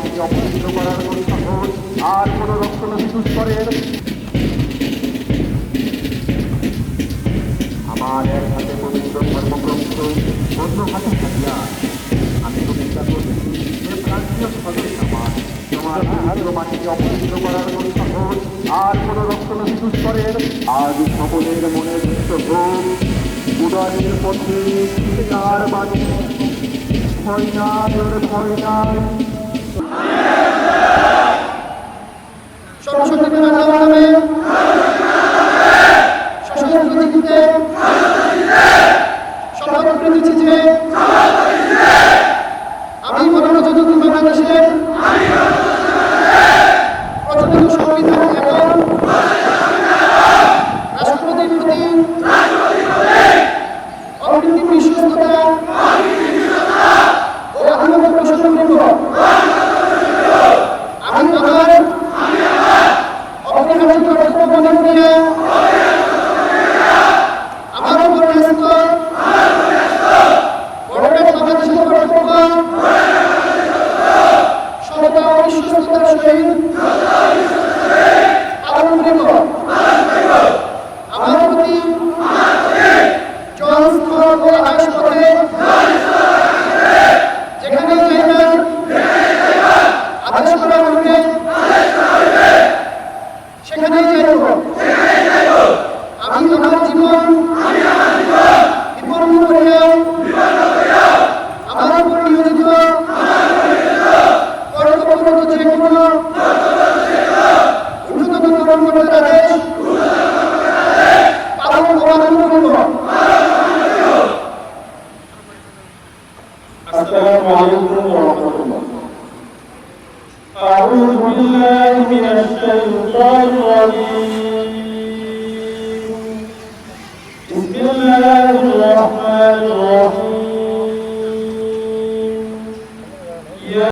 মাটিকে অপবিত্র করার কোন সাহস আর কোন রক্তনবী দুষ্করের আমার এক হাতে পবিত্র ধর্মগ্রন্থ, অন্য হাতে হাতিয়ার। আমি প্রতিজ্ঞা করছি যে প্রান্তীয় সদস্য তোমার পবিত্র মাটিকে অপবিত্র করার কোন সাহস আর কোন রক্তনবী দুষ্করের আজ সকলের মনের মুক্ত হোক উদয়ের পথে আর বাণী ভয় নাই ওর ভয় নাই। সশস্ত্র নামে সশস্ত্র দিতে শপথ করেছি যে আমি গণতন্ত্র বাংলাদেশের প্রচলিত সংবিধান এবং রাষ্ট্রপতির প্রতি অবিরত বিশ্বস্ততা ও আনুগত্য পোষণ করব। আমি আমার অপরিহার্য কর্তব্য পালন করে আমার উপর ন্যস্ত গণতন্ত্র বাংলাদেশের কর্তব্য সততা ও বিশ্বস্ততার সহিত পালন করব। আমার প্রতি জনস্থল ও আকাশপথে যেখানে যাইবা আদেশ করা হইবে সেখানেই যাইব। আমি আমার জীবন বিপন্ন করিয়া আমার উপর নিয়োজিত কর্তব্যরত যে কোনো ঊর্ধ্বতন কর্মকর্তার আদেশ পালন অবাধ্য করব। السلام عليكم ورحمة الله. أعوذ بالله من الشيطان الرجيم. بسم